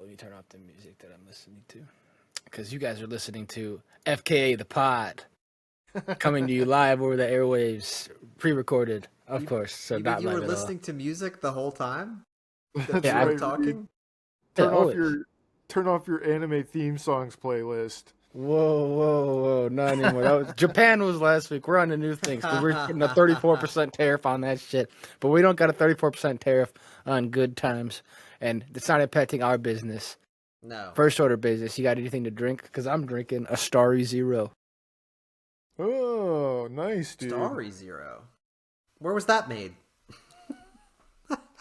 Let me turn off the music that I'm listening to. Because you guys are listening to FKA the Pod. Coming to you live over the airwaves. Pre-recorded, of course. So You, not you live were at all. listening to music the whole time? That's Yeah, You were right. talking? Turn Yeah, off always. your anime theme songs playlist. Whoa. Not anymore. Japan was last week. We're on to new things. But we're getting a 34% tariff on that shit. But we don't got a 34% tariff on good times. And it's not impacting our business. No. First order business. You got anything to drink? Because I'm drinking a Starry Zero. Oh, nice, dude. Starry Zero. Where was that made?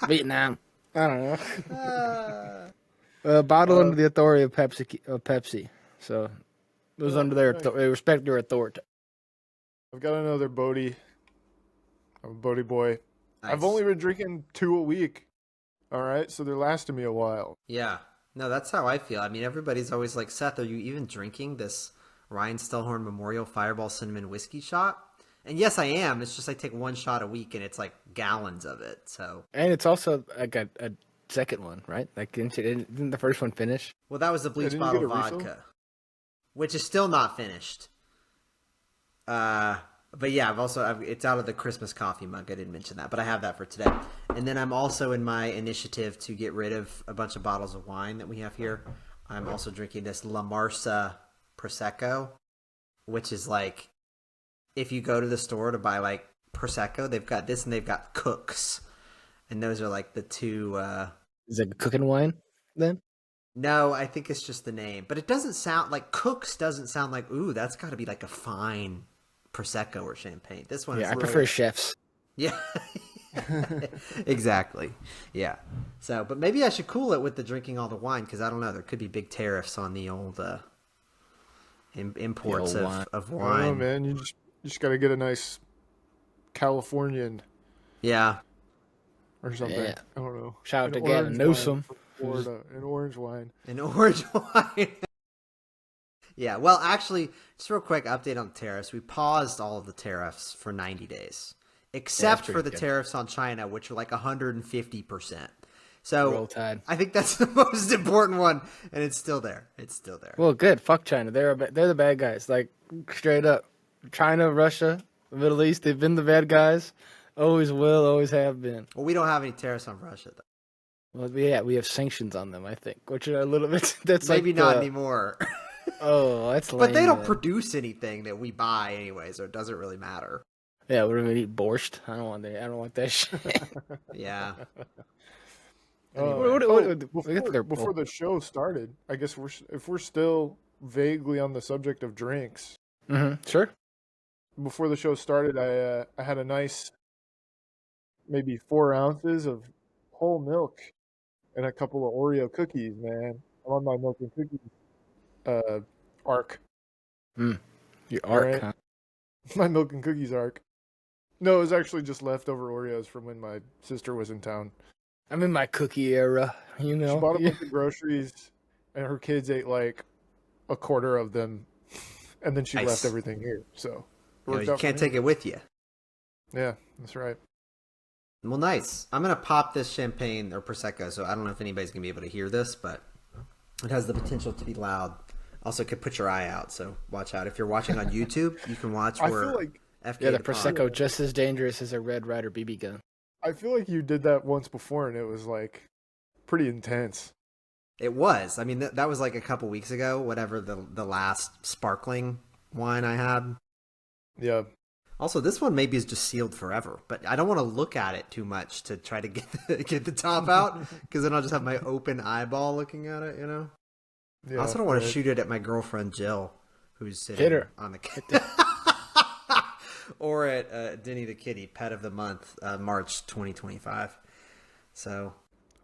Vietnam. I don't know. Uh, Bottle under the authority of Pepsi. So it was under their nice. they respect their authority. I've got another Bodhi. I'm a Bodhi boy. nice. I've only been drinking 2 a week. All right, so they're lasting me a while. Yeah. No, that's how I feel. I mean, everybody's always like, Seth, are you even drinking this Ryan Stellhorn Memorial Fireball Cinnamon Whiskey shot? And yes, I am. It's just I take 1 shot a week, and it's like gallons of it. So, And it's also like a second one, right? Like didn't the first one finish? well, that was the bleach didn't you bottle get a refill? vodka, which is still not finished. But yeah, it's out of the Christmas coffee mug. I didn't mention that, but I have that for today. And then I'm also in my initiative to get rid of a bunch of bottles of wine that we have here. I'm also drinking this La Marsa Prosecco, which is like, if you go to the store to buy like Prosecco, they've got this and they've got Cooks. And those are like the two, Is it cooking wine then? no, I think it's just the name. But it doesn't sound like Cooks doesn't sound like, ooh, that's got to be like a fine Prosecco or champagne. This one is Yeah, I prefer chefs. Yeah. Exactly. Yeah. So, but maybe I should cool it with the drinking all the wine, because I don't know. There could be big tariffs on the old imports The old wine. of I wine. don't know, man. You just got to get a nice Californian Yeah. or something. Yeah. I don't know. Shout out An to Gavin orange Newsom. wine from Florida, an orange wine. An orange wine. Yeah. Well, actually, just real quick update on the tariffs. We paused all of the tariffs for 90 days, except for pretty the good. tariffs on China, which are like 150%. Roll So Tide. I think that's the most important one, and it's still there. It's still there. Well, good. Fuck China. They're the bad guys. Like straight up, China, Russia, the Middle East. They've been the bad guys. Always will. Always have been. Well, we don't have any tariffs on Russia, though. Well, yeah, we have sanctions on them. I think, which are a little bit. That's Maybe like not anymore. Oh, that's lame. But they don't man. produce anything that we buy anyway, so it doesn't really matter. Yeah, we're gonna eat borscht. I don't want that. I don't want that shit. Yeah. Before the show started, I guess if we're still vaguely on the subject of drinks, Sure. before the show started, I had a nice maybe 4 ounces of whole milk and a couple of Oreo cookies. Man, I'm on my milk and cookies arc. Your arc. Alright. Huh? My milk and cookies arc. No, it was actually just leftover Oreos from when my sister was in town. I'm in my cookie era. You know. She bought a bunch of groceries, and her kids ate like a quarter of them, and then she Nice. left everything here. So You can't take it with you. Yeah, that's right. Well, nice. I'm going to pop this champagne or Prosecco, so I don't know if anybody's going to be able to hear this, but it has the potential to be loud. Also, could put your eye out, so watch out. If you're watching on YouTube, you can watch I where feel like Yeah, the Pod- Prosecco just as dangerous as a Red Ryder BB gun. you did that once before, and it was like pretty intense. It was. I mean, that was like a couple weeks ago, whatever the last sparkling wine I had. Yeah, Also, this one maybe is just sealed forever, but I don't want to look at it too much to try to get the top out, because then I'll just have my open eyeball looking at it, you know? yeah. I also don't want to right. shoot it at my girlfriend Jill, who's sitting Hit her. on the or at Denny the Kitty, Pet of the Month, March 2025. So,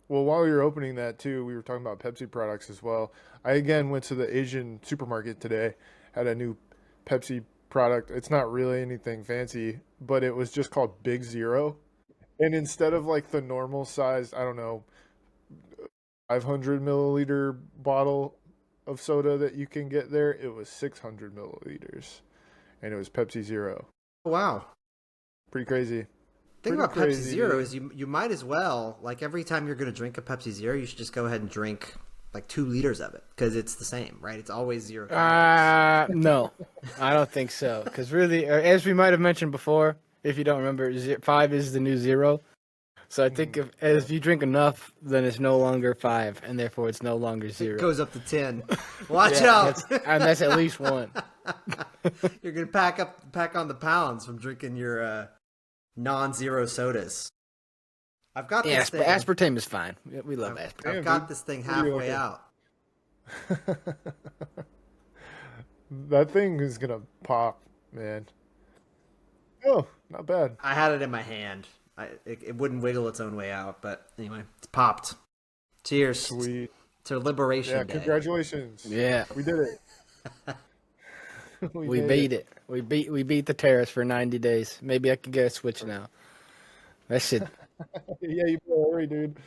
Well, while you're opening that too, we were talking about Pepsi products as well. I again went to the Asian supermarket today, had a new Pepsi product. It's not really anything fancy, but it was just called Big Zero. And instead of like the normal size, I don't know, 500 milliliter bottle of soda that you can get there, it was 600 milliliters. And it was Pepsi Zero. wow. Pretty crazy. Thing Pretty about crazy, Pepsi Zero dude. is you might as well, like every time you're going to drink a Pepsi Zero, you should just go ahead and drink like 2 liters of it because it's the same, right? It's always 0 calories. No, I don't think so. Because really, as we might have mentioned before, if you don't remember, 5 is the new 0. So I think if you drink enough, then it's no longer 5, and therefore it's no longer 0. It goes up to 10. Watch out! And that's at least 1. You're gonna pack on the pounds from drinking your non-zero sodas. I've got this thing. Aspartame is fine. We love aspartame. I've got this thing halfway out. That thing is gonna pop, man. Oh, not bad. I had it in my hand. It wouldn't wiggle its own way out, but anyway, it's popped. Cheers. Sweet. To Liberation Day. Congratulations. Yeah. We did it. We beat it. We beat the tariffs for 90 days. Maybe I can get a Switch now. That shit. Yeah, you better hurry, dude.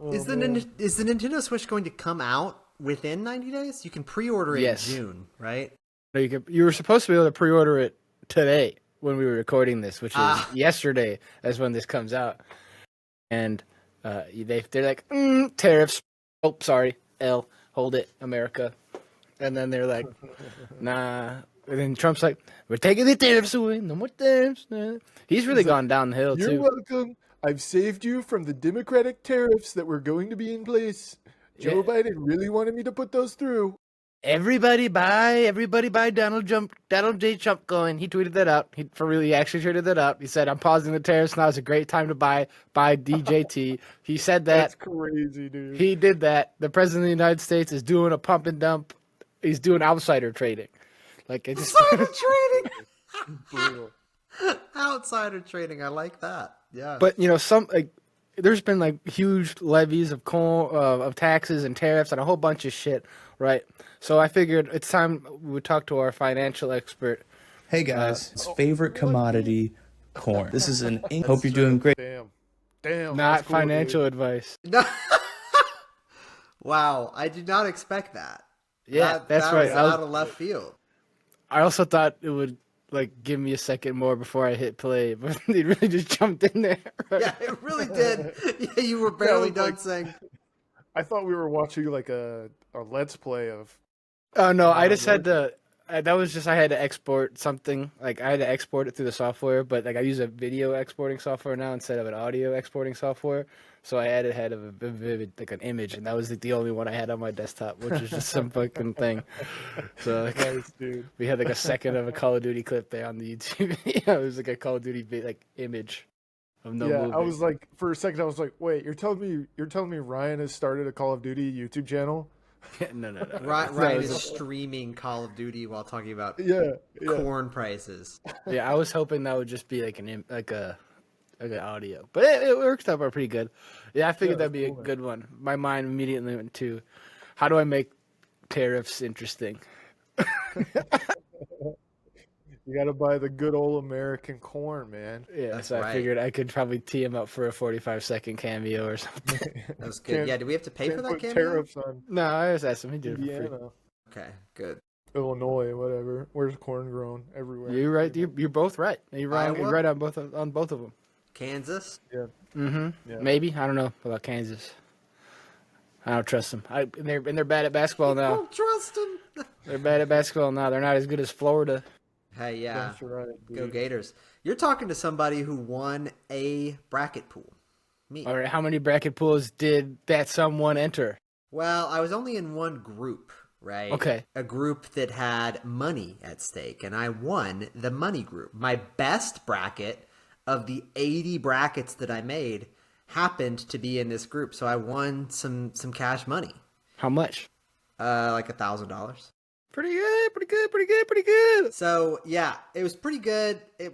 Oh, is the Nintendo Switch going to come out within 90 days? You can pre-order it in June, right? You were supposed to be able to pre-order it today when we were recording this, which is yesterday as when this comes out. And they're like, tariffs. Oh, sorry. Hold it, America. And then they're like, nah. And then Trump's like, we're taking the tariffs away. No more tariffs. Nah. He's really gone down the hill, too. You're welcome. I've saved you from the Democratic tariffs that were going to be in place. Joe Biden really wanted me to put those through. Everybody buy Donald J. Trump coin. He tweeted that out. He actually tweeted that out. He said, I'm pausing the tariffs now. It's a great time to buy DJT. He said that. That's crazy, dude. He did that. The president of the United States is doing a pump and dump. He's doing outsider trading. Outsider trading. Brutal. Outsider trading. I like that. Yeah. But there's been huge levies of taxes and tariffs and a whole bunch of shit, right? So I figured it's time we would talk to our financial expert. Hey guys, his favorite commodity, corn. This is hope you're doing great. Damn. Not cool, financial advice. No. Wow, I did not expect that. Yeah, that's right. Was out of left field. I also thought it would give me a second more before I hit play, but they really just jumped in there. Right? Yeah, it really did. Yeah, you were barely done saying. I thought we were watching a Let's Play of. Oh no, I just had to. That was just I had to export something. I had to export it through the software, but I use a video exporting software now instead of an audio exporting software. So I added a vivid an image, and that was the only one I had on my desktop, which is just some fucking thing. So nice, dude. We had a second of a Call of Duty clip there on the YouTube. It was a Call of Duty image of no movie. I was for a second I was like, wait, you're telling me Ryan has started a Call of Duty YouTube channel? No. Ryan is streaming Call of Duty while talking about corn prices. Yeah, I was hoping that would just be an audio, but it worked out pretty good. Yeah, I figured that'd be a good one. My mind immediately went to, how do I make tariffs interesting? You got to buy the good old American corn, man. Yeah, that's so right. I figured I could probably tee him up for a 45-second cameo or something. That was good. Yeah, do we have to pay for that cameo? Tariffs on no, I just asked him. He did it for free. Okay, good. Illinois, whatever. Where's corn grown? Everywhere. You're right. You're both right. You're wrong. You're right on both of them. Kansas? Yeah. Mm-hmm. Yeah. Maybe. I don't know about Kansas. I don't trust them. They're bad at basketball now. I don't trust them. They're bad at basketball now. They're not as good as Florida. Hey, yeah. That's right, go Gators. You're talking to somebody who won a bracket pool. Me. All right. How many bracket pools did that someone enter? Well, I was only in one group, right? Okay. A group that had money at stake, and I won the money group. My best bracket of the 80 brackets that I made happened to be in this group, so I won some cash money. How much? Like $1,000. Pretty good. So yeah, it was pretty good. It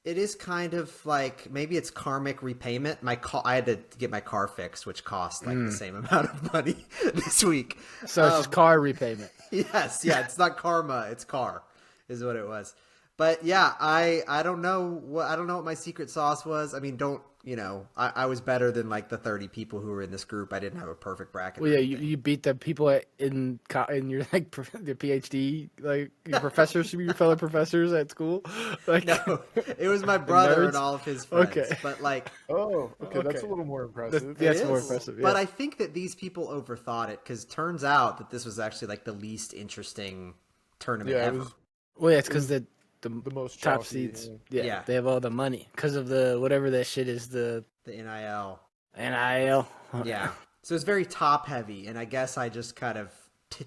is kind of maybe it's karmic repayment. I had to get my car fixed, which cost the same amount of money this week. So it's just car repayment. Yes, yeah, it's not karma, it's car, is what it was. But yeah, I don't know what my secret sauce was. I mean, you know, I was better than like the 30 people who were in this group. I didn't have a perfect bracket. Well, yeah, you beat the people in your like the PhD, like your professors, your fellow professors at school. Like, No, it was my brother nerds? and all of his friends. Okay. But like, Oh, okay, that's Okay. a little more impressive. That's it more is. impressive. But Yeah. I think that these people overthought it because turns out that this was actually like the least interesting tournament Yeah, it ever. was Well, yeah, it's because the the most top chalky, seeds. yeah. Yeah, they have all the money because of the whatever that shit is, the The NIL. NIL. Yeah. So it's very top heavy, and I guess I just kind of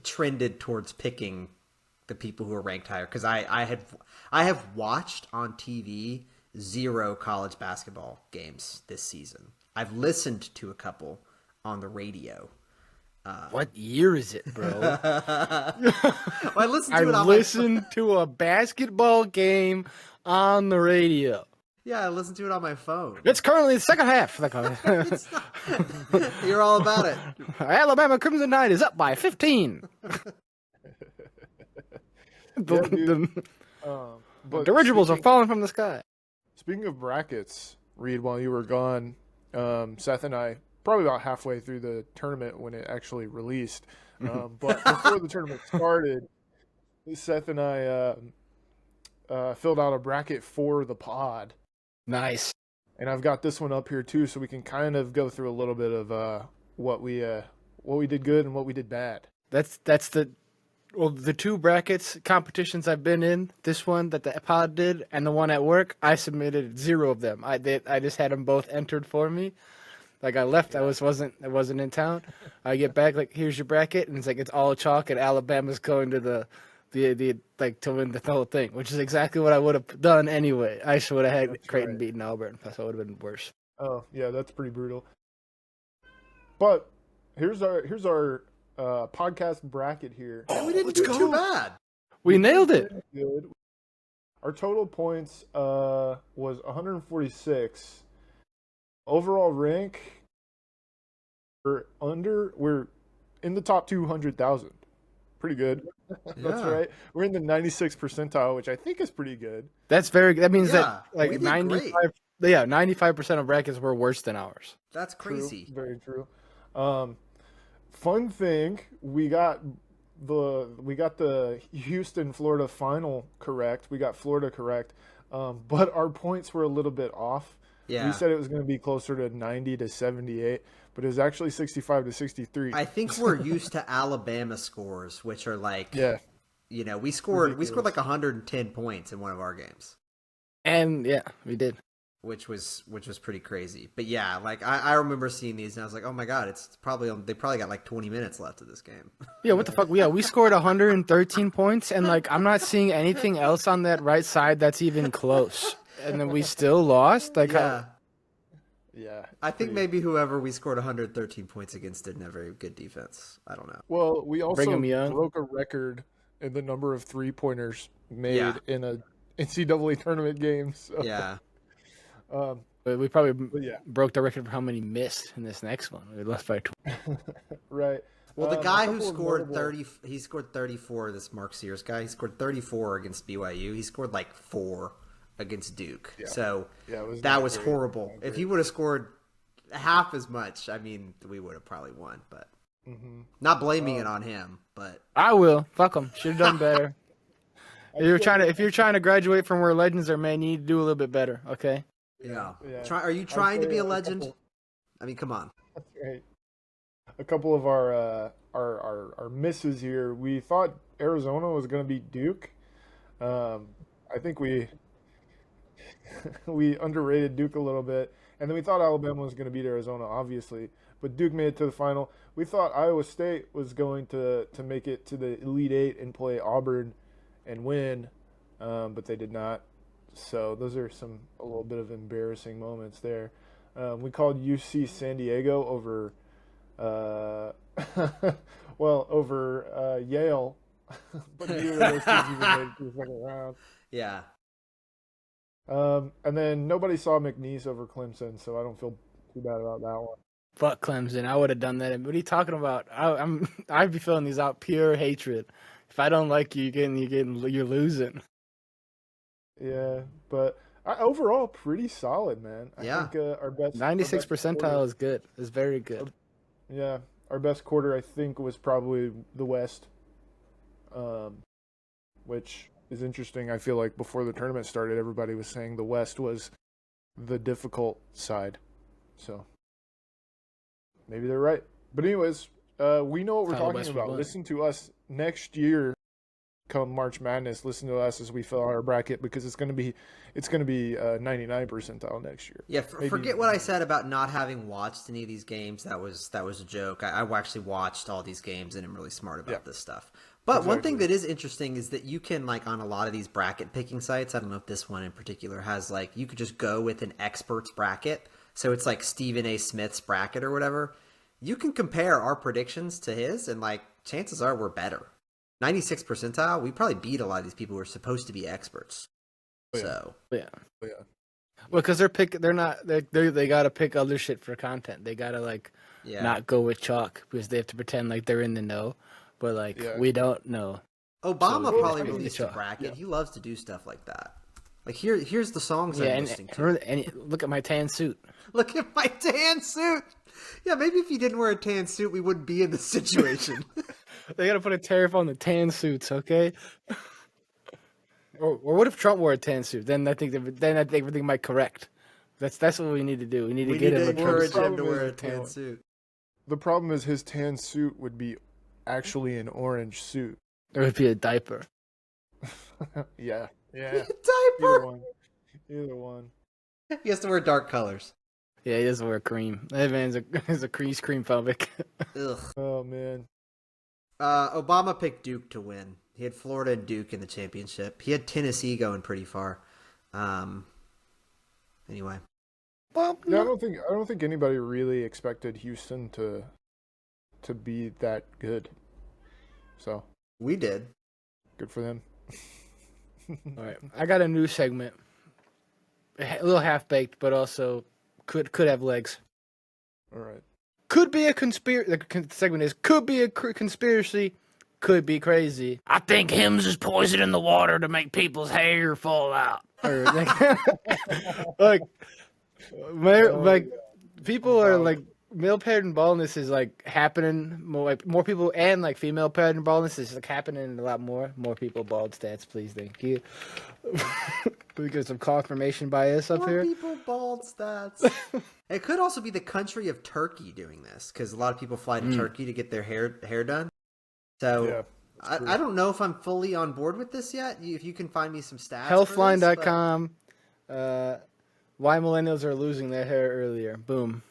trended towards picking the people who are ranked higher because I have watched on TV 0 college basketball games this season. I've listened to a couple on the radio. What year is it, bro? Well, I listened I to it on listened to a basketball game on the radio. I listened to it on my phone. It's currently the second half. Like, You're all about it. Alabama Crimson Tide is up by 15. Yeah, dude. The But dirigibles are speaking, falling from the sky. speaking of brackets, Reed, while you were gone, Seth and I, probably about halfway through the tournament when it actually released, but before the tournament started, Seth and I filled out a bracket for the pod. Nice. And I've got this one up here too, so we can kind of go through a little bit of what we did good and what we did bad. That's the two brackets competitions I've been in. This one that the pod did, and the one at work. I submitted 0 of them. I just had them both entered for me. Like I left, I wasn't in town. I get back, like here's your bracket, and it's all chalk, and Alabama's going to the like to win the whole thing, which is exactly what I would have done anyway. I just would have had That's Creighton right. beating Auburn, so it would have been worse. Oh yeah, that's pretty brutal. But here's our podcast bracket here. We didn't do too bad. We nailed it. Good. Our total points was 146. Overall rank, we're in the top 200,000. Pretty good. That's Yeah. right. We're in the 96th percentile, which I think is pretty good. That means Yeah, that like we did 95. great. Yeah, 95% of brackets were worse than ours. That's True. crazy. Very true. Fun thing, we got the Houston Florida final correct. We got Florida correct. But our points were a little bit off. Yeah. We said it was going to be closer to 90 to 78, but it was actually 65 to 63. I think we're used to Alabama scores, which are like, Yeah. you know, we scored Ridiculous. like 110 points in one of our games, And yeah, we did. which was pretty crazy. But yeah, like I remember seeing these and I was like, oh my god, they probably got like 20 minutes left of this game. Yeah, what the fuck? Yeah, we scored 113 points, and like I'm not seeing anything else on that right side that's even close. And then we still lost. Like, Yeah. Yeah. I think maybe whoever we scored 113 points against didn't have very good defense. I don't know. Well, we also Brigham Young. broke a record in the number of 3-pointers made Yeah. in a NCAA tournament game. So, Yeah. but we probably yeah. broke the record for how many missed in this next one. We lost by 20. Right. Well, the A guy who couple of scored notable- 30, he scored 34. This Mark Sears guy, he scored 34 against BYU. He scored like 4 against Duke. Yeah. So Yeah, it was that not was great. horrible. Not If great. he would have scored half as much, I mean, we would have probably won. But Mm-hmm. not blaming it on him. But I will. Fuck them. Should have done better. If you're trying to graduate from where legends are made, you need to do a little bit better. Okay. yeah, Yeah. are you trying to say be a a legend? couple- I mean, come on. That's right. A couple of our misses here. We thought Arizona was going to beat Duke. I think we we underrated Duke a little bit, and then we thought Alabama was going to beat Arizona, obviously, but Duke made it to the final. We thought Iowa State was going to make it to the Elite Eight and play Auburn and win, but they did not. So those are a little bit of embarrassing moments there. We called UC San Diego over, over Yale, but neither of those teams even made it to the second round. Yeah. And then nobody saw McNeese over Clemson, so I don't feel too bad about that one. Fuck Clemson. I would have done that. What are you talking about? I'd be filling these out pure hatred. If I don't like you, you're losing. Yeah, but Overall, pretty solid, man. Yeah. I think our best 96 our best quarter- percentile is good. It's very good. Yeah, our best quarter I think was probably the West, which is interesting. I feel like before the tournament started, everybody was saying the West was the difficult side, so maybe they're right. But anyways, we know what we're How the talking West about. won. Listen to us next year, come March Madness. Listen to us as we fill out our bracket because it's gonna be 99 percentile next year. Yeah, Maybe- forget what I said about not having watched any of these games. That was a joke. I actually watched all these games and am really smart about this stuff. But one thing Exactly. that is interesting is that you can, like, on a lot of these bracket picking sites, I don't know if this one in particular has, like, you could just go with an expert's bracket. So it's like Stephen A. Smith's bracket or whatever. You can compare our predictions to his, and, like, chances are we're better. 96 percentile, we probably beat a lot of these people who are supposed to be experts. Oh, yeah. So, Yeah. Yeah. Well, because they gotta pick other shit for content. They gotta like yeah. not go with chalk because they have to pretend like they're in the know, but like Yeah. we don't know. Obama So, probably yeah, released sure. a bracket. Yeah. He loves to do stuff like that. Like, here's the songs Yeah, I'm and, listening to. and look at my tan suit. Look at my tan suit. Yeah, maybe if he didn't wear a tan suit, we wouldn't be in this situation. They gotta put a tariff on the tan suits, okay? Or what if Trump wore a tan suit? Then I think everything might correct. That's what we need to do. We need to we get need him to a Trump encourage suit. him to Problem is wear a the tan talent. suit. The problem is his tan suit would be actually an orange suit. Or it'd be a diaper. Yeah. Yeah. Either Diaper. one. Either one. He has to wear dark colors. Yeah, he doesn't wear cream. That man's is a crease cream phobic. Ugh. Oh man. Obama picked Duke to win. He had Florida and Duke in the championship. He had Tennessee going pretty far. Anyway. Well, Yeah, I don't think anybody really expected Houston to be that good. So We did. good for them. all right. I got a new segment. A little half baked, but also could have legs. All right. Could be a conspiracy. The segment is could be a conspiracy. Could be crazy. I think Hims is poisoning the water to make people's hair fall out. Or like, like people are like male pattern baldness is like happening more people and like female pattern baldness is like happening a lot more people bald stats, please, thank you. We get some confirmation bias up More here. people bald stats. It could also be the country of Turkey doing this because a lot of people fly to Turkey to get their hair done. So Yeah, I don't know if I'm fully on board with this yet. If you can find me some stats. Healthline.com. Why millennials are losing their hair earlier. Boom.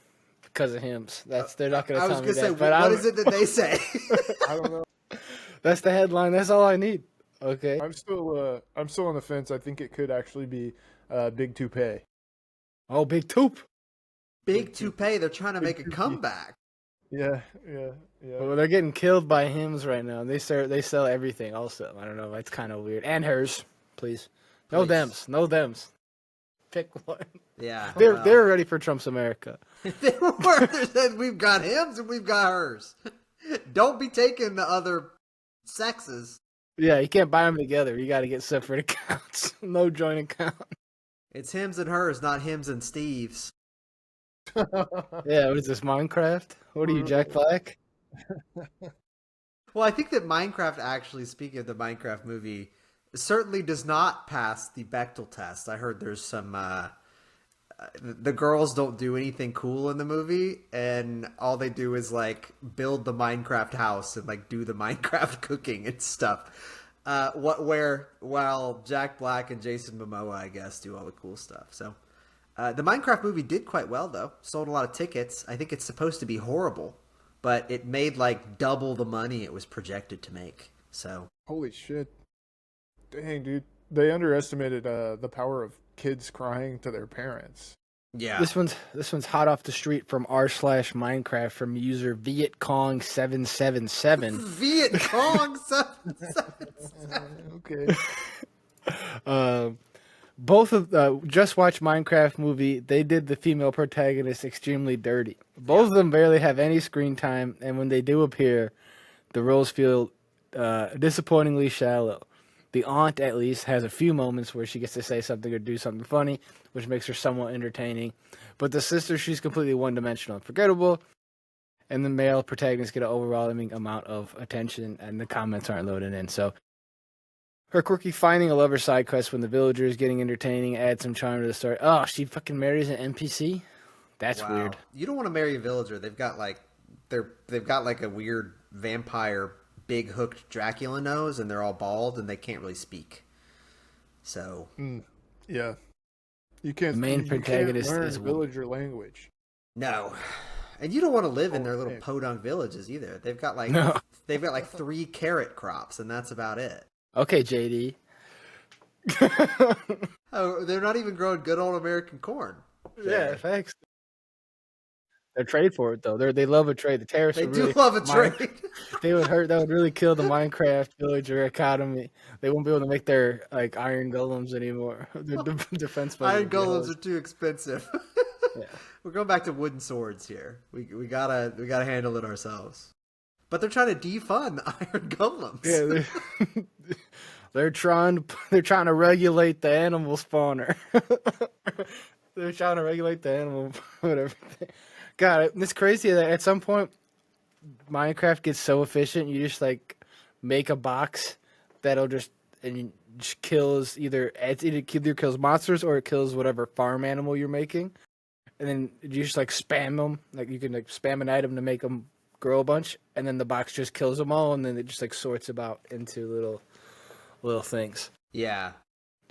Because of Hims. They're not going to I tell was me going to say, that. But what is it that they say? I don't know. That's the headline. That's all I need. Okay. I'm still on the fence. I think it could actually be Big Toupee. Oh, big toop. Big toupee. They're trying to make a comeback. Yeah. Well, they're getting killed by Hims right now. They sell everything also. I don't know. That's kind of weird. And hers, please. No Please. thems. Pick one. Yeah. They're ready for Trump's America. They were. They said, we've got hims and we've got hers. Don't be taking the other sexes. Yeah, you can't buy them together. You got to get separate accounts. No joint account. It's hims and hers, not hims and Steve's. Yeah, what is this, Minecraft? What are you, Jack Black? Well, I think that Minecraft actually, speaking of the Minecraft movie, certainly does not pass the Bechtel test. I heard there's some the girls don't do anything cool in the movie, and all they do is like build the Minecraft house and like do the Minecraft cooking and stuff. While Jack Black and Jason Momoa, I guess, do all the cool stuff. So the Minecraft movie did quite well, though. Sold a lot of tickets. I think it's supposed to be horrible, but it made like double the money it was projected to make. So Holy shit. Dang, dude. They underestimated the power of kids crying to their parents. yeah, This one's hot off the street from r/Minecraft from user VietCong777. Viet Cong. Okay. Both of Just Watch Minecraft movie. They did the female protagonist extremely dirty. Both of them barely have any screen time, and when they do appear, the roles feel disappointingly shallow. The aunt, at least, has a few moments where she gets to say something or do something funny, which makes her somewhat entertaining. But the sister, she's completely one-dimensional and forgettable. And the male protagonists get an overwhelming amount of attention, and the comments aren't loading in. So her quirky finding a lover side quest when the villager is getting entertaining adds some charm to the story. Oh, she fucking marries an NPC? That's Wow. weird. You don't want to marry a villager. They've got like a weird vampire big hooked Dracula nose, and they're all bald and they can't really speak. So Yeah. You can't. The main you can't protagonist learn is villager language. no. And you don't want to live in their little man. podunk villages either. They've got like No. 3 carrot crops, and that's about it. Okay, JD. Oh, they're not even growing good old American corn. Yeah, thanks. They're trade for it though. They love a trade. The tariffs They would do really love a trade. They would hurt. That would really kill the Minecraft villager economy. They won't be able to make their like iron golems anymore. Their defense. Iron golems are too expensive. Yeah. We're going back to wooden swords here. We gotta handle it ourselves. But they're trying to defund the iron golems. Yeah, they're trying to regulate the animal spawner. They're trying to regulate the animal whatever. God, it's crazy that at some point Minecraft gets so efficient. You just like make a box that'll just kills it either kills monsters or it kills whatever farm animal you're making, and then you just like spam them. Like you can like spam an item to make them grow a bunch, and then the box just kills them all, and then it just like sorts about into little things. Yeah.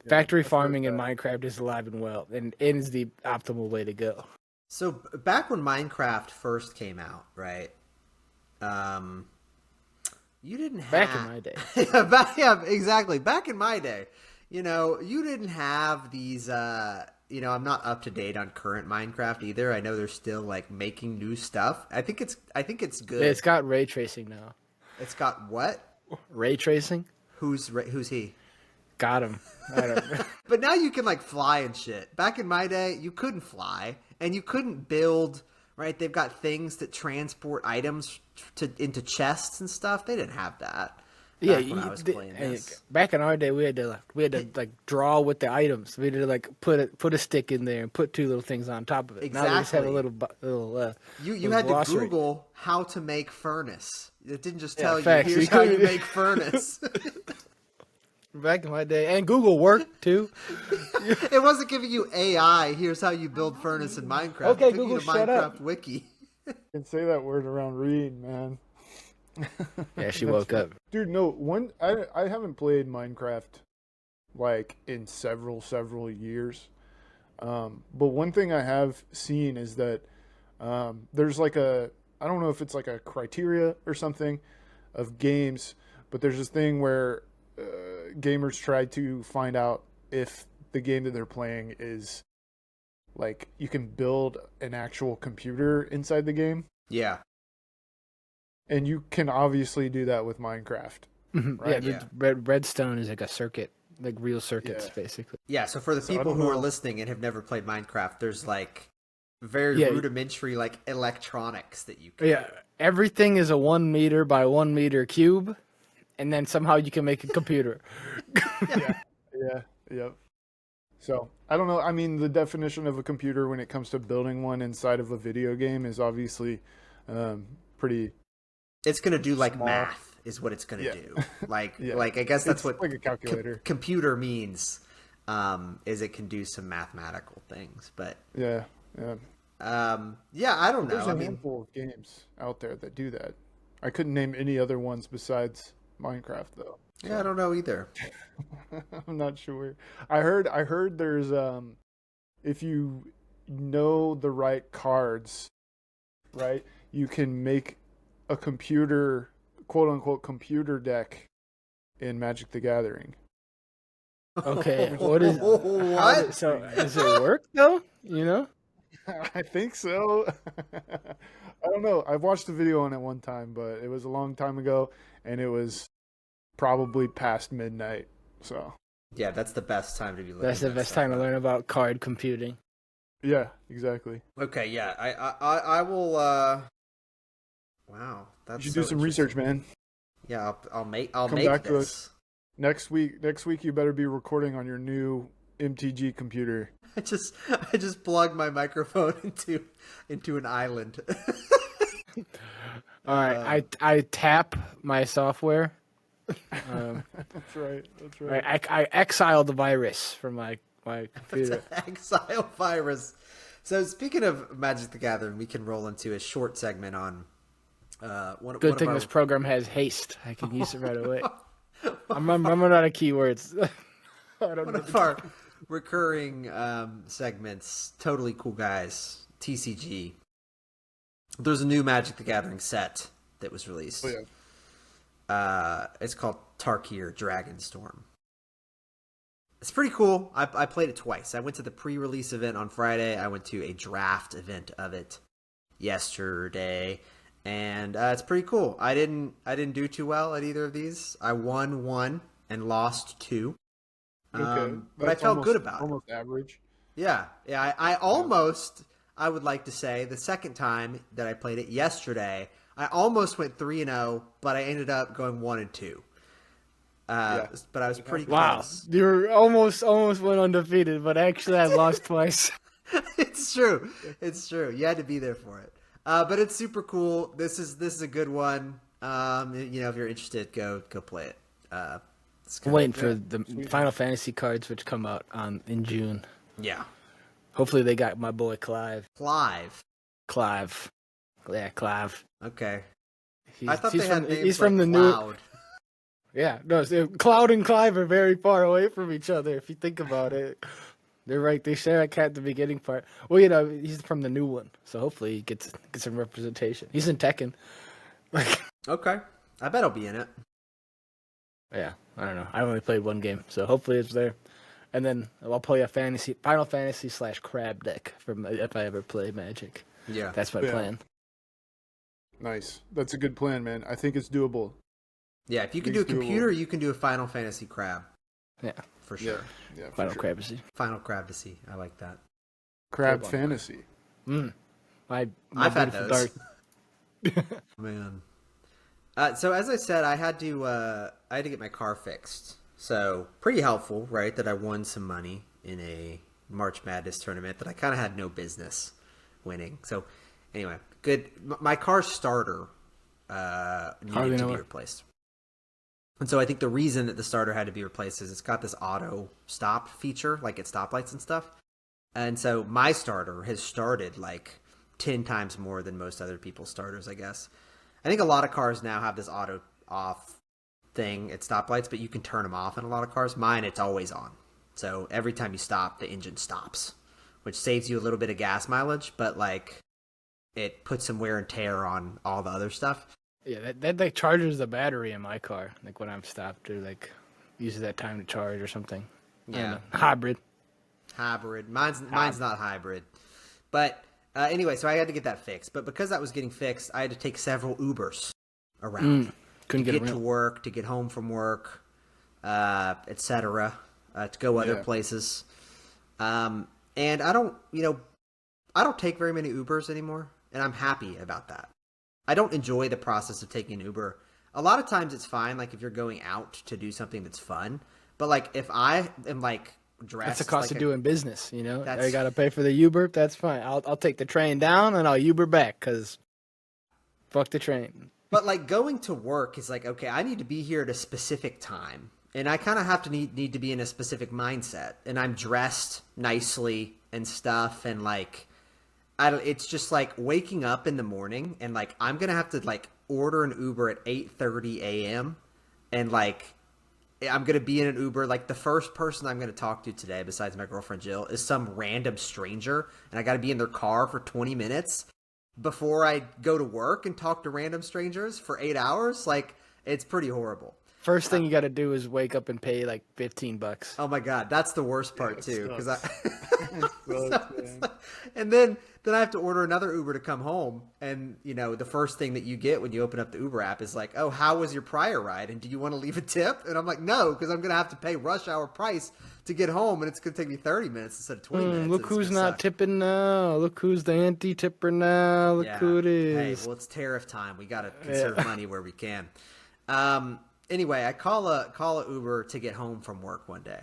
Factory farming in Minecraft is alive and well, and it is the optimal way to go. So back when Minecraft first came out, right? You didn't have Back in my day. yeah, exactly. Back in my day, you didn't have these. I'm not up to date on current Minecraft either. I know they're still like making new stuff. I think it's good. It's got ray tracing now. It's got what? Ray tracing? Who's he? Got him. I don't know. But now you can like fly and shit. Back in my day, you couldn't fly and you couldn't build. Right? They've got things that transport items into chests and stuff. They didn't have that. Yeah, when I was playing this. back in our day, we had to like draw with the items. We had to like put a stick in there and put 2 little things on top of it. Now we just have a little. You had to Google how to make furnace. It didn't just tell facts. you here's how you make furnace. Back in my day, and Google worked too. It wasn't giving you AI. Here's how you build furnace in Minecraft. Okay, It took Google, you to shut Minecraft up. Wiki. Can say that word around Reed, man. Yeah, she woke up. Dude, no, I haven't played Minecraft like in several years. But one thing I have seen is that there's like I don't know if it's like a criteria or something of games, but there's this thing where gamers try to find out if the game that they're playing is like you can build an actual computer inside the game. Yeah. And you can obviously do that with Minecraft. Right? Yeah, Redstone is like a circuit, like real circuits, Yeah. basically. Yeah, so for the So I people don't who are know. listening and have never played Minecraft, there's like very Yeah. rudimentary like electronics that you can Yeah, everything is a 1 meter by 1 meter cube, and then somehow you can make a computer. Yeah, yep. So, I don't know. I mean, the definition of a computer when it comes to building one inside of a video game is obviously pretty... It's going to do like Small. math is what it's going to Yeah. do. Like Yeah. like I guess that's It's what like a calculator. computer means is it can do some mathematical things, but Yeah. yeah, I don't know. There's I a mean, handful of games out there that do that. I couldn't name any other ones besides Minecraft, though. yeah, I don't know either. I'm not sure. I heard there's if you know the right cards, right, you can make a computer, quote unquote computer deck in Magic the Gathering. Okay, what is What? So does it work though? You know? I think so. I don't know. I've watched a video on it one time, but it was a long time ago, and it was probably past midnight. So Yeah, that's the best time to be looking That's the that best stuff time to up. learn about card computing. yeah, exactly. Okay, yeah. I will wow, You that's should so do some research, interesting. man. Yeah, I'll Come make back to this. Next week, you better be recording on your new MTG computer. I just plugged my microphone into an island. All right, I tap my software. That's right. That's right. I exile the virus from my computer. Exile virus. So speaking of Magic the Gathering, we can roll into a short segment on one. Good one thing of our, this program has haste. I can use it right away. I'm running out of keywords. I don't one know. of our recurring segments. Totally cool guys. TCG. There's a new Magic the Gathering set that was released. Oh, yeah. It's called Tarkir Dragonstorm. It's pretty cool. I played it twice. I went to the pre-release event on Friday. I went to a draft event of it yesterday, and it's pretty cool. I didn't do too well at either of these. I won one and lost two. Okay. But I felt good about it. Almost average. Yeah. I would like to say the second time that I played it yesterday, I almost went 3-0, but I ended up going 1-2. But I was pretty close. Wow, you're almost went undefeated, but actually I lost twice. It's true. You had to be there for it. But it's super cool. This is a good one. If you're interested, go play it. Waiting for the Final Fantasy cards, which come out in June. Yeah. Hopefully they got my boy Clive. Clive. Yeah, Clive. Okay. I thought they had names he's like from the Cloud. new. Yeah, no. Cloud and Clive are very far away from each other. If you think about it, they're right. They share a cat at the beginning part. Well, he's from the new one, so hopefully he gets some representation. He's in Tekken. Okay. I bet I'll be in it. Yeah, I don't know. I only played one game, so hopefully it's there. And then I'll play a Final Fantasy / Crab deck if I ever play Magic. Yeah. That's my plan. Nice. That's a good plan, man. I think it's doable. Yeah, if you can do a computer, you can do a Final Fantasy Crab. Yeah. For sure. Yeah, for Final sure. Crabsy. Final Crab to see. I like that. Crab Fantasy. My I've had beautiful those. dark. Man. So as I said, I had to get my car fixed. So pretty helpful, right? That I won some money in a March Madness tournament that I kind of had no business winning. So anyway, good. My car's starter needed to be replaced. And so I think the reason that the starter had to be replaced is it's got this auto stop feature, like at stoplights and stuff. And so my starter has started like 10 times more than most other people's starters, I guess. I think a lot of cars now have this auto off thing at stoplights, but you can turn them off in a lot of cars. Mine, it's always on. So every time you stop, the engine stops, which saves you a little bit of gas mileage, but like it puts some wear and tear on all the other stuff. Yeah, that like charges the battery in my car. Like when I'm stopped, or like uses that time to charge or something. Yeah, hybrid. Mine's not hybrid, but anyway, so I had to get that fixed. But because that was getting fixed, I had to take several Ubers around to get to work, to get home from work, etc., to go other places. And I don't take very many Ubers anymore, and I'm happy about that. I don't enjoy the process of taking an Uber. A lot of times it's fine, like if you're going out to do something that's fun. But like if I am like dressed, that's the cost of doing business. I got to pay for the Uber. That's fine. I'll take the train down and I'll Uber back because fuck the train. But like going to work is like, okay, I need to be here at a specific time, and I kind of have to need to be in a specific mindset, and I'm dressed nicely and stuff, and like. It's just like waking up in the morning and like I'm gonna have to like order an Uber at 8:30 a.m. and like I'm gonna be in an Uber. Like the first person I'm gonna talk to today, besides my girlfriend Jill, is some random stranger, and I got to be in their car for 20 minutes before I go to work and talk to random strangers for 8 hours. Like it's pretty horrible. First thing you got to do is wake up and pay like $15. Oh my god, that's the worst part too, because Sucks, and then I have to order another Uber to come home, and the first thing that you get when you open up the Uber app is like, oh, how was your prior ride, and do you want to leave a tip? And I'm like, no, because I'm gonna have to pay rush hour price to get home, and it's gonna take me 30 minutes instead of 20 minutes. Look who's not tipping now. Look who's the anti-tipper now. Look who it is. Hey, well, it's tariff time. We gotta conserve money where we can. Anyway, I call a Uber to get home from work one day.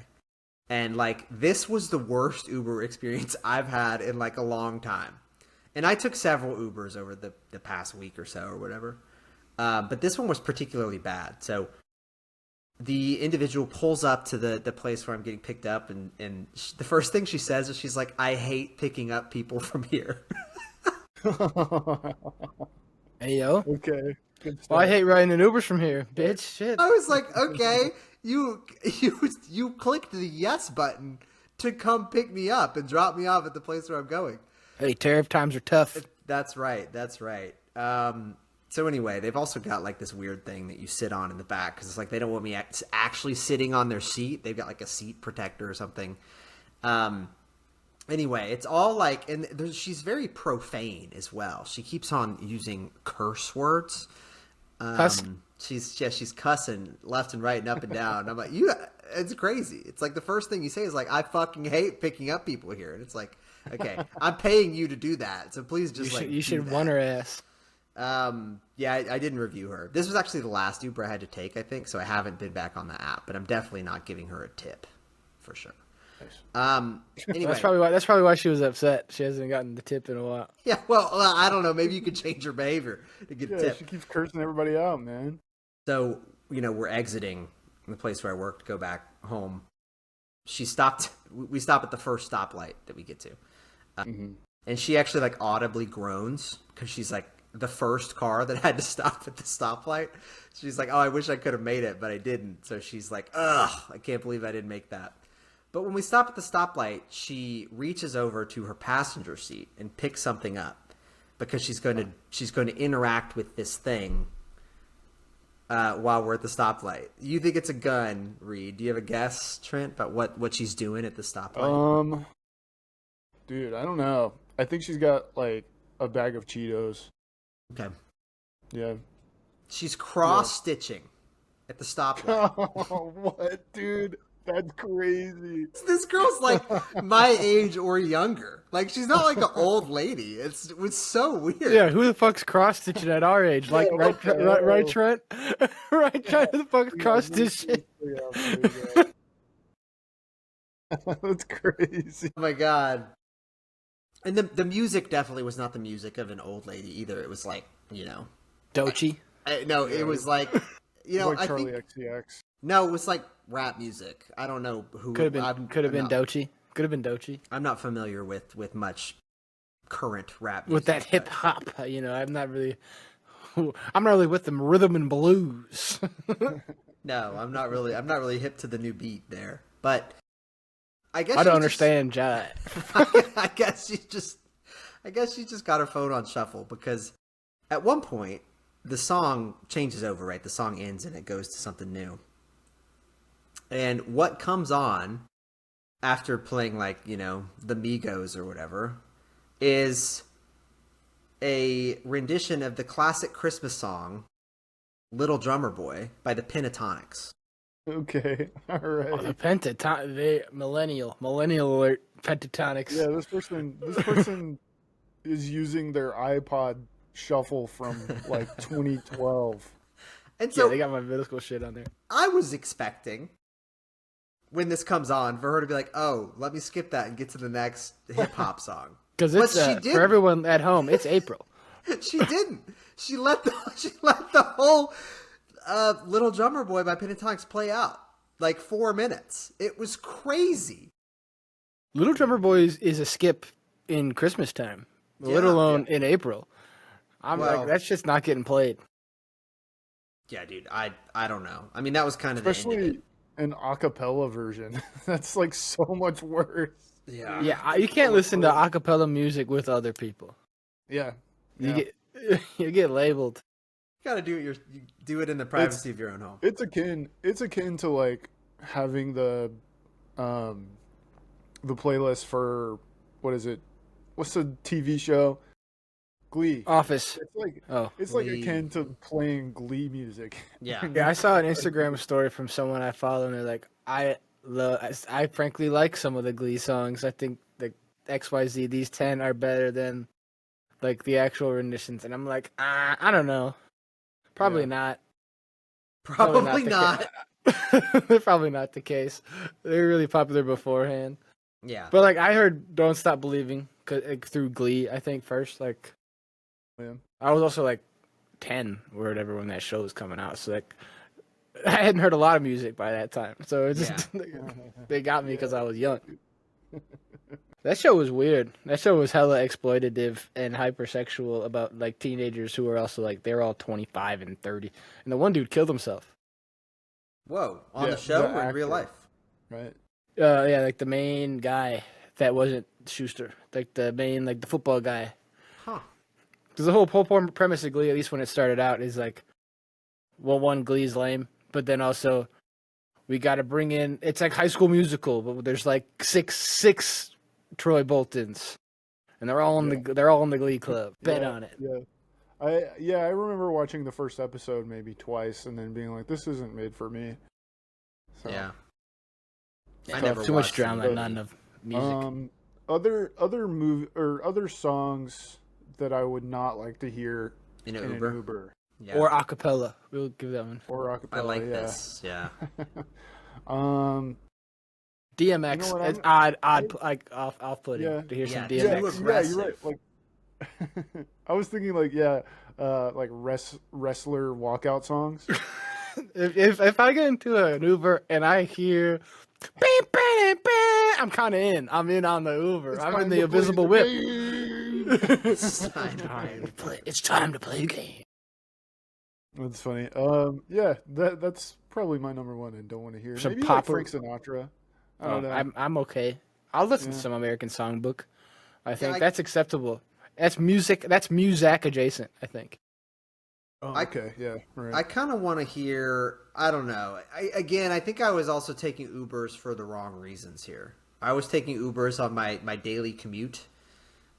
And like this was the worst Uber experience I've had in like a long time. And I took several Ubers over the past week or so or whatever. But this one was particularly bad. So the individual pulls up to the place where I'm getting picked up, and the first thing she says is she's like, "I hate picking up people from here." Hey, yo. Okay. Good Well, I stuff. hate riding in Ubers from here, bitch. Shit. I was like, "Okay, you clicked the yes button to come pick me up and drop me off at the place where I'm going." Hey, tariff times are tough. That's right. That's right. So anyway, they've also got like this weird thing that you sit on in the back because it's like they don't want me actually sitting on their seat. They've got like a seat protector or something. Anyway, it's all like, and she's very profane as well. She keeps on using curse words. Cuss? She's cussing left and right and up and down. I'm like, it's crazy. It's like the first thing you say is like, I fucking hate picking up people here. And it's like, okay, I'm paying you to do that. So please just You should want her ass. Yeah, I didn't review her. This was actually the last Uber I had to take, I think. So I haven't been back on the app, but I'm definitely not giving her a tip for sure. Anyway, That's probably why she was upset. She hasn't gotten the tip in a while. yeah, well, I don't know. Maybe you could change her behavior to get a Yeah, tip. she keeps cursing everybody out, man. So, we're exiting the place where I work to go back home. We stop at the first stoplight that we get to. And she actually like audibly groans because she's like the first car that had to stop at the stoplight. She's like, oh, I wish I could have made it, but I didn't. So she's like, ugh, I can't believe I didn't make that. But when we stop at the stoplight, she reaches over to her passenger seat and picks something up because she's going to interact with this thing while we're at the stoplight. You think it's a gun, Reed? Do you have a guess, Trent, about what she's doing at the stoplight? Dude, I don't know. I think she's got like a bag of Cheetos. Okay. Yeah. She's cross-stitching at the stoplight. Oh, what, dude? That's crazy. This girl's like my age or younger. Like she's not like an old lady. It was so weird. Yeah, who the fuck's cross stitching at our age? Like, right, Trent? Right, Trent? Who the fuck's cross stitching? That's crazy. Oh my god. And the music definitely was not the music of an old lady either. It was like, Dochi? no, it was like, Like I Charlie think XCX. no, it was like rap music. I don't know who Could have been Dochi. Could have been Dochi. I'm not familiar with much current rap music. With that hip hop, I'm not really with the rhythm and blues. No, I'm not really hip to the new beat there. But I guess I don't understand jive. I guess she just got her phone on shuffle because at one point the song changes over, right? The song ends and it goes to something new. And what comes on after playing like, the Migos or whatever is a rendition of the classic Christmas song Little Drummer Boy by the Pentatonics. Okay, all right. Oh, the millennial alert, pentatonics. Yeah, this person is using their iPod shuffle from like 2012. And so they got my middle school shit on there. I was expecting when this comes on for her to be like, oh, let me skip that and get to the next hip hop song. Because it's for everyone at home, it's April. She didn't. She let the whole Little Drummer Boy by Pentatonics play out like 4 minutes. It was crazy. Little Drummer Boy is a skip in Christmas time, let alone in April. Like, that's just not getting played. Yeah, dude. I don't know. I mean, that was kind of Especially an a cappella version. That's like so much worse. Yeah. Yeah, you can't listen to a cappella music with other people. Yeah. You get labeled. You gotta you do it in the privacy of your own home. It's akin to like having the playlist for what's the TV show? Glee. Office. It's like akin to playing Glee music. Yeah. Yeah, I saw an Instagram story from someone I follow, and they're like, I frankly like some of the Glee songs. I think the XYZ, these 10 are better than like the actual renditions. And I'm like, I don't know. Probably not. Probably not. They're probably not the case. They were really popular beforehand. Yeah. But like I heard "Don't Stop Believing" through Glee. I think first. Like Yeah. I was also like 10 or whatever when that show was coming out. So like I hadn't heard a lot of music by that time. So it just they got me because I was young. That show was weird. That show was hella exploitative and hypersexual about like teenagers who were also like they're all 25 and 30. And the one dude killed himself. Whoa. On Yeah, the show the or in real actor. life? Right. Yeah, like the main guy that wasn't Schuster, like the main like the football guy. Huh. Because the whole premise of Glee, at least when it started out, is like, well, one Glee's lame, but then also we got to bring in. It's like High School Musical, but there's like six Troy Boltons, and they're all in the Glee club. Bet on it. Yeah. I remember watching the first episode maybe twice and then being like, this isn't made for me. So, Yeah. I Tough. never Too much watched drama, it. not enough music. Other songs that I would not like to hear In in an an Uber? Uber. Yeah. Or acapella. We'll give that one. Or acapella. I like yeah. this. Yeah. DMX. You know what, It's odd, like off-putting Yeah. to hear some Yeah, DMX. too Yeah, aggressive. you're right. Like, I was thinking like wrestler walkout songs. If I get into an Uber and I hear, beep, beep, beep, I'm kind of in. I'm in on the Uber. I'm in the invisible whip. It's time to play. It's time to play a game. That's funny. Yeah, that's probably my number one. I don't want to hear. Some Maybe like pop- Frank Sinatra. I don't know. I'm okay. I'll listen to Yeah. some American Songbook. I think I- that's acceptable. That's music. That's music adjacent. I think. Oh, I- okay, yeah, right. I kind of want to hear. I don't know. I think I was also taking Ubers for the wrong reasons here. I was taking Ubers on my daily commute,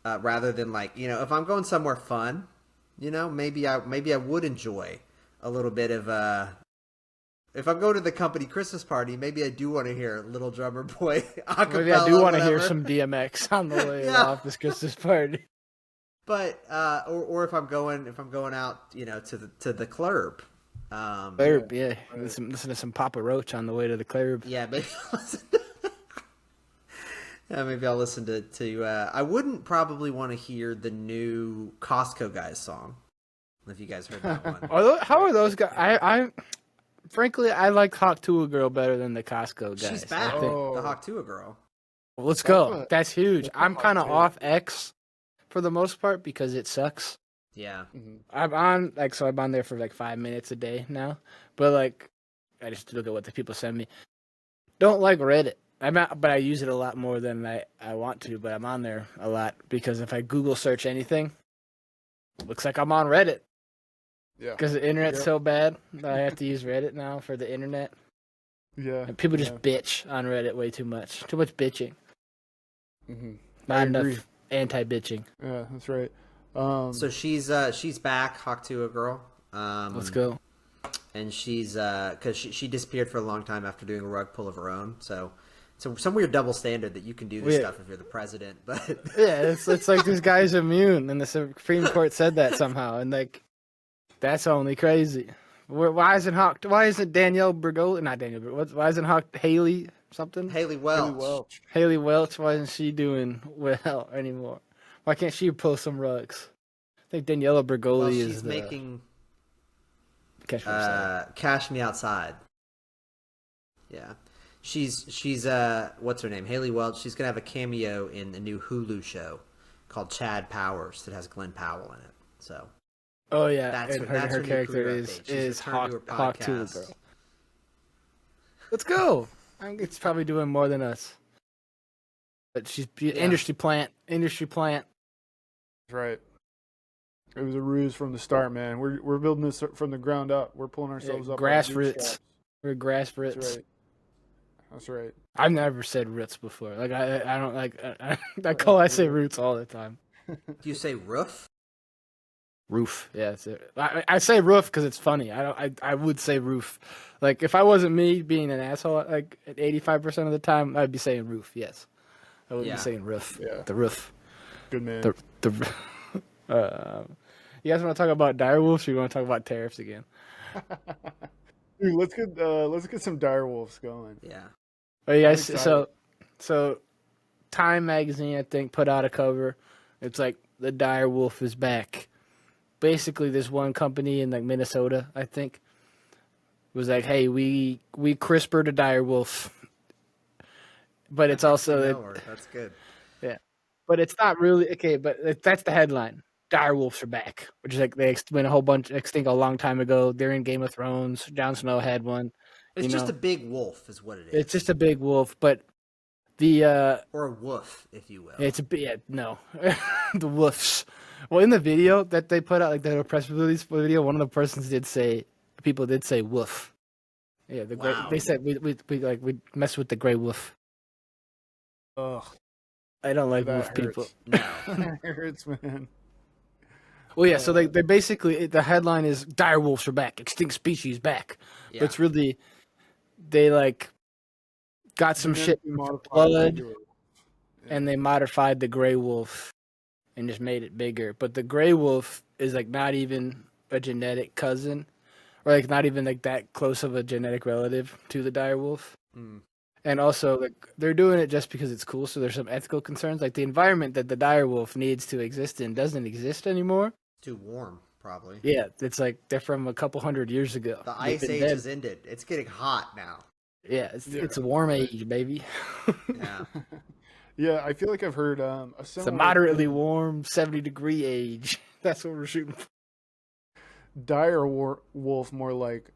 rather than like if I'm going somewhere fun, maybe I would enjoy a little bit of If I'm going to the company Christmas party, maybe I do want to hear Little Drummer Boy acapella. Maybe I do want to hear whatever. some DMX on the way to the Yeah. office Christmas party. But or if I'm going out, to the club. Club, yeah. Listen to some Papa Roach on the way to the club. Yeah, maybe I'll listen. Yeah, maybe I'll listen to. I wouldn't probably want to hear the new Costco guys song. If you guys heard that one, How are those guys? I frankly I like Hawk Tuah Girl better than the Costco guys. she's back. I think. Oh. The Hawk Tuah girl. Well, let's go. That's a- That's huge. that's a I'm hot kind of take. off X for the most part because it sucks. Yeah, I'm on I'm on there for like 5 minutes a day now, but like I just look at what the people send me. Don't like Reddit. But I use it a lot more than I want to. But I'm on there a lot because if I Google search anything, it looks like I'm on Reddit Yeah, because the internet's Yep. so bad that I have to use Reddit now for the internet. yeah. And people just yeah. bitch on Reddit way too much. Too much bitching. Mhm. Not I enough agree. anti-bitching. Yeah, that's right. so she's back, Hawk Tuah girl. Let's go. And she's because she disappeared for a long time after doing a rug pull of her own. So some weird double standard that you can do this Yeah. stuff if you're the president, but Yeah, it's like this guy's immune, and the Supreme Court said that somehow, and like that's only crazy. Why isn't Danielle Bergoli? Not Danielle. Why isn't Hawk Haley something? Haley Haley Welch. Welch. Haley Welch. Why isn't she doing well anymore? Why can't she pull some rugs? I think Daniela Bergoli Well, is she's the making catch me outside. Cash Me Outside. Yeah. She's what's her name? Haley Welch. She's gonna have a cameo in the new Hulu show called Chad Powers that has Glenn Powell in it. So Oh yeah, that's and her her new character career is update. She's returned to her Hawk Tuah podcast. Girl. Let's go. I think it's probably doing more than us. But she's industry plant. That's right. It was a ruse from the start, man. We're building this from the ground up. We're pulling ourselves up. by our Grassroots. bootstraps. We're grassroots. That's right. That's right. I've never said roots before. Like I don't like I say roots all the time. Do you say roof? Roof, yeah. That's it. I say roof because it's funny. I would say roof. Like if I wasn't me being an asshole, like at 85% of the time, I'd be saying roof. Yes, I would Yeah. be saying roof. Yeah. The roof. Good man. The. You guys want to talk about direwolves, or you want to talk about tariffs again? Dude, let's get some dire wolves going. Yeah. Oh yeah, I'm excited. so Time magazine I think put out a cover. It's like the dire wolf is back. Basically, this one company in like Minnesota, I think, was like, "Hey, we CRISPR'd a dire wolf," but it's also That's good. yeah, but it's not really okay. But that's the headline. Dire wolves are back, which is like they went a whole bunch extinct a long time ago. They're in Game of Thrones. Jon Snow had one. It's just a big wolf, is what it is. It's just a big wolf, but the or a woof, if you will. it's a no, the wolves. Well, in the video that they put out, like the press release video, one of the people did say wolf. Yeah, the Wow. they said we mess with the gray wolf. Ugh, I don't like that wolf hurts. people. No. It hurts, man. Well, yeah. So they basically the headline is dire wolves are back, extinct species back. Yeah. But it's really they like got some shit Genetically modified blood, regular. and they modified the gray wolf and just made it bigger. But the gray wolf is like not even a genetic cousin, or like not even like that close of a genetic relative to the dire wolf. Mm. And also, like they're doing it just because it's cool. So there's some ethical concerns, like the environment that the dire wolf needs to exist in doesn't exist anymore. Too warm, probably. Yeah, it's like they're from a couple hundred years ago. The They've ice been age dead. has ended. It's getting hot now. Yeah, it's a warm age, baby. Yeah. Yeah, I feel like I've heard a It's a similar moderately thing. warm 70-degree age. That's what we're shooting for. Dire wolf, more like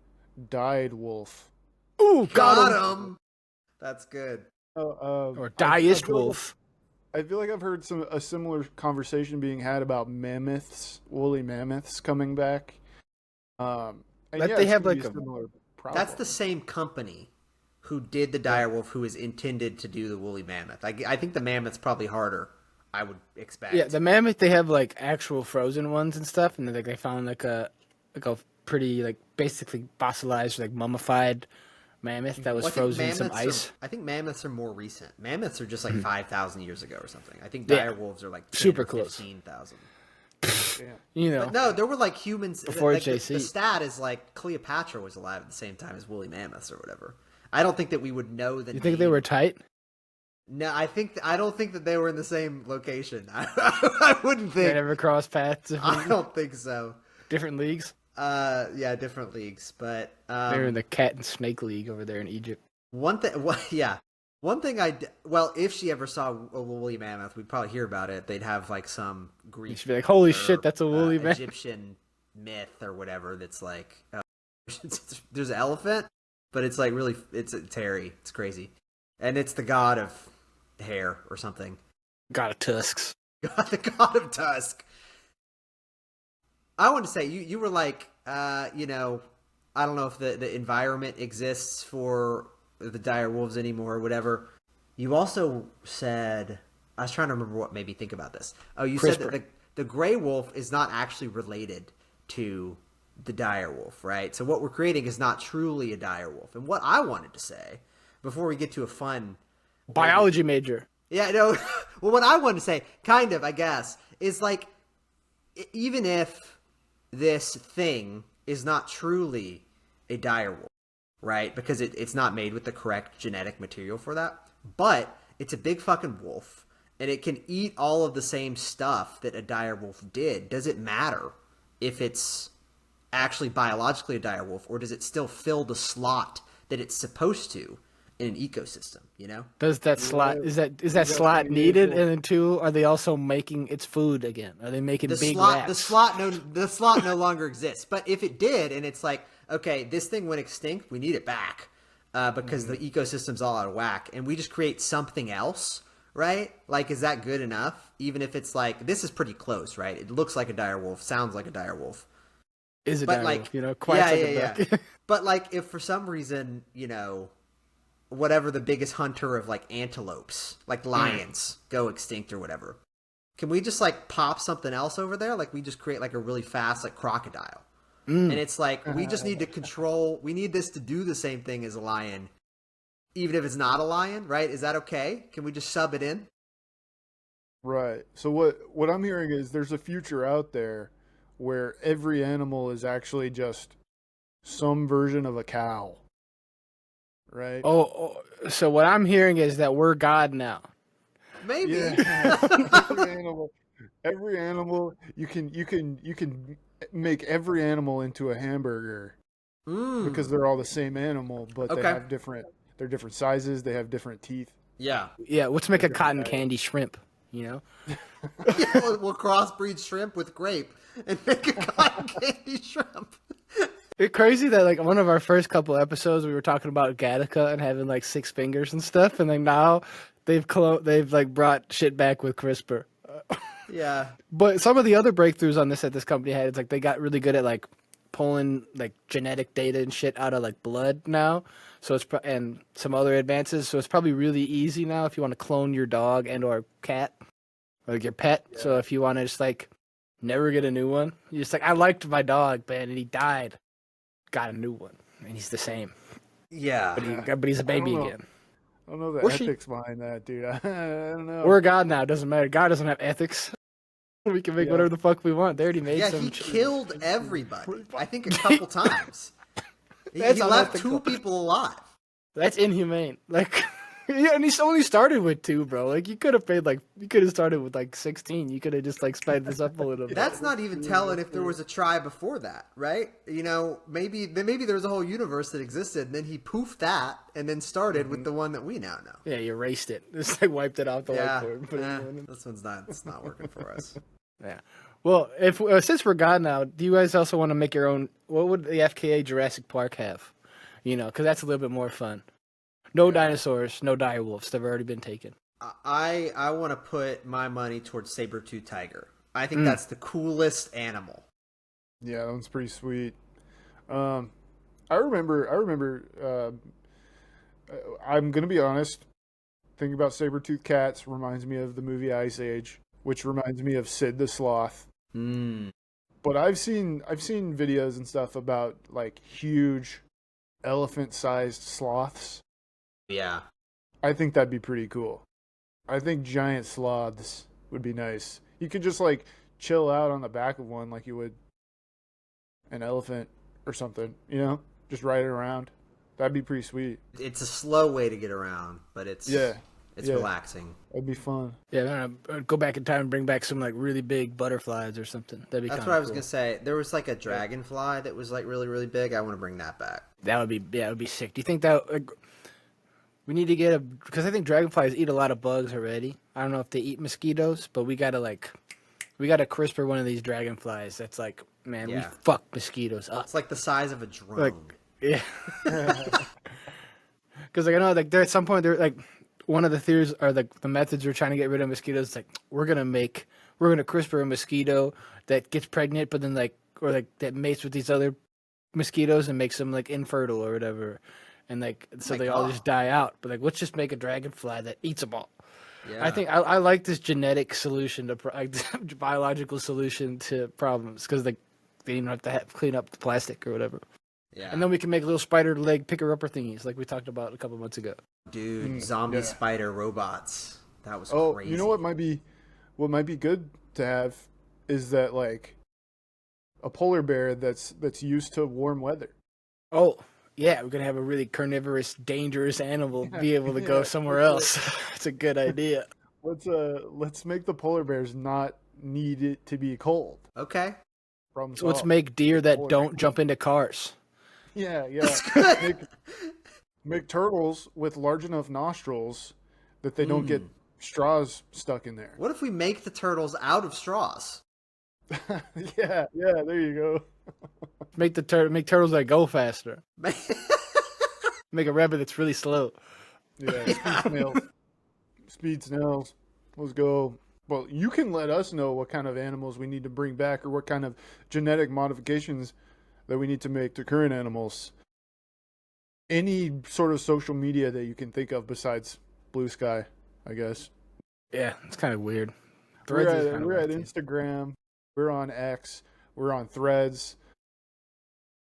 dyed wolf. Ooh, Got got him. him. That's good. Or I Diest feel like wolf. I feel like I've heard a similar conversation being had about mammoths, woolly mammoths coming back. And That yeah, they it's have gonna like be a- similar problem. That's the same company who did the dire wolf who is intended to do the woolly mammoth. I think the mammoth's probably harder, I would expect. Yeah, the mammoth, they have like actual frozen ones and stuff, and like they found like a pretty like basically fossilized like mummified mammoth that was Well, I think frozen in some mammoths ice. I think mammoths are more recent. Mammoths are just like 5,000 years ago or something. I think Yeah. dire wolves are like 10 Super or close. 15,000. You know, But no, there were like humans. Before like, JC. the stat is like Cleopatra was alive at the same time as woolly mammoths or whatever. I don't think that we would know the you think they name. were tight? No, I don't think that they were in the same location. I wouldn't They think. never crossed paths. I don't think so. Different leagues. Yeah, different leagues, but They're in the cat and snake league over there in Egypt. one thing. Yeah, one thing well, if she ever saw a woolly mammoth, we'd probably hear about it. They'd have like some You Greek, should be like, holy or, shit, that's a woolly mammoth. Egyptian myth or whatever. That's like there's an elephant, but it's like really it's hairy. It's crazy, and it's the god of hair or something. God of tusks. The god of tusk. I want to say you were like I don't know if the environment exists for the dire wolves anymore or whatever. You also said, I was trying to remember what made me think about this. Oh, you said that the gray wolf is not actually related to the dire wolf, right? So what we're creating is not truly a dire wolf. And what I wanted to say before we get to a fun Biology major. yeah, no. Well, what I wanted to say, kind of, I guess, is like, even if this thing is not truly a dire wolf, right? Because it's not made with the correct genetic material for that, but it's a big fucking wolf, and it can eat all of the same stuff that a dire wolf did. Does it matter if it's actually biologically a dire wolf, or does it still fill the slot that it's supposed to in an ecosystem, you know? Does that slot is that slot needed? And then two, are they also making its food again? Are they making big rats? The slot no longer exists. But if it did, and it's like, okay, this thing went extinct, we need it back because the ecosystem's all out of whack, and we just create something else, right? Like, is that good enough? Even if it's like, this is pretty close, right? It looks like a dire wolf, sounds like a dire wolf. Is it But dire like, wolf, quacks like a duck. But like, if for some reason, whatever the biggest hunter of like antelopes, like lions, go extinct or whatever, can we just like pop something else over there? Like we just create like a really fast like crocodile, and it's like we just need to control. We need this to do the same thing as a lion, even if it's not a lion, right? Is that okay? Can we just sub it in? Right. So what I'm hearing is there's a future out there where every animal is actually just some version of a cow. Right? So what I'm hearing is that we're God now. Maybe. Yeah. every animal you can make every animal into a hamburger because they're all the same animal, but they Okay. have they're different sizes, they have different teeth. Yeah. Yeah, let's make a cotton candy shrimp, you know? Yeah, we'll crossbreed shrimp with grape and make a cotton candy shrimp. It's crazy that like one of our first couple episodes we were talking about Gattaca and having like 6 fingers and stuff, and like now they've like brought shit back with CRISPR. Yeah. But some of the other breakthroughs on this that this company had, it's like they got really good at like pulling like genetic data and shit out of like blood now. So it's and some other advances. So it's probably really easy now if you want to clone your dog and or cat, or like your pet. Yeah. So if you want to just like never get a new one, you just like, I liked my dog, man, and he died. Got a new one, and he's the same. Yeah. But he's a baby again. I don't know the ethics behind that, dude. I don't know. We're God now. It doesn't matter. God doesn't have ethics. We can make whatever the fuck we want. They already made some. Yeah, he killed everybody. I think a couple times. He left 2 people alive. That's inhumane. Like, yeah, and he's only started with 2, bro. Like, you could have started with like 16. You could have just like sped this up a little bit. That's not even telling if there was a try before that, right? You know, maybe there was a whole universe that existed, and then he poofed that, and then started with the one that we now know. Yeah, you erased it. Just like wiped it off the whiteboard. This one's not working for us. Yeah. Well, if since we're God now, do you guys also want to make your own? What would the FKA Jurassic Park have? You know, because that's a little bit more fun. No dinosaurs, no direwolves. They've already been taken. I want to put my money towards saber-tooth tiger. I think that's the coolest animal. Yeah, that one's pretty sweet. I remember. I'm gonna be honest. Thinking about saber-tooth cats reminds me of the movie Ice Age, which reminds me of Sid the Sloth. But I've seen videos and stuff about like huge elephant-sized sloths. Yeah. I think that'd be pretty cool. I think giant sloths would be nice. You could just like chill out on the back of one like you would an elephant or something, you know? Just ride it around. That'd be pretty sweet. It's a slow way to get around, but it's relaxing. It'd be fun. Yeah, go back in time and bring back some like really big butterflies or something. That'd be. That's what I was gonna say. There was like a dragonfly that was like really, really big. I want to bring that back. That would be sick. Do you think that like, we need to get because I think dragonflies eat a lot of bugs already. I don't know if they eat mosquitoes, but we gotta CRISPR one of these dragonflies. That's like, man, we fuck mosquitoes up. It's like the size of a drone. Like, yeah. Because like I know like there at some point they're like. One of the theories or the methods we're trying to get rid of mosquitoes, like we're gonna CRISPR a mosquito that gets pregnant, but then that mates with these other mosquitoes and makes them like infertile or whatever, and like so they all just die out. But like let's just make a dragonfly that eats them all. Yeah. I think I like this genetic solution to biological solution to problems because like they don't have to clean up the plastic or whatever. Yeah. And then we can make little spider leg picker-upper thingies like we talked about a couple months ago. Dude, zombie spider robots. That was crazy. You know what might be good to have is that like a polar bear that's used to warm weather. Oh, yeah, we're gonna have a really carnivorous, dangerous animal be able to go somewhere else. It's a good idea. Let's make the polar bears not need it to be cold. Okay. So let's make deer that don't jump into cars. Yeah. Make turtles with large enough nostrils that they don't get straws stuck in there. What if we make the turtles out of straws? yeah, there you go. Make turtles that go faster. Make a rabbit that's really slow. Yeah, speed snails. Let's go. Well, you can let us know what kind of animals we need to bring back or what kind of genetic modifications that we need to make to current animals. Any sort of social media that you can think of besides Blue Sky, I guess. Yeah, it's kind of weird. We're at Instagram. We're on X. We're on Threads.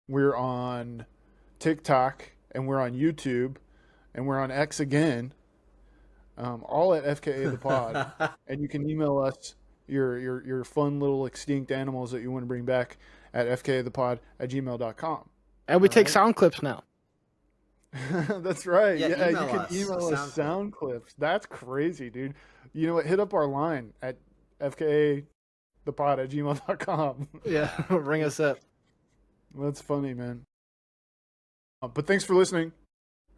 We're on TikTok. And we're on YouTube. And we're on X again. All at FKA the Pod. And you can email us your fun little extinct animals that you want to bring back at fkathepod@gmail.com. And we take Alright. sound clips now. That's right. Yeah, Yeah, you email can us email a us sound sound clips. That's crazy, dude. You know what? Hit up our line at fkthepod@gmail.com. Yeah, ring us up. That's funny, man. But thanks for listening.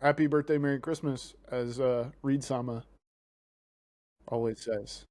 Happy birthday, Merry Christmas, as Reed Sama always says.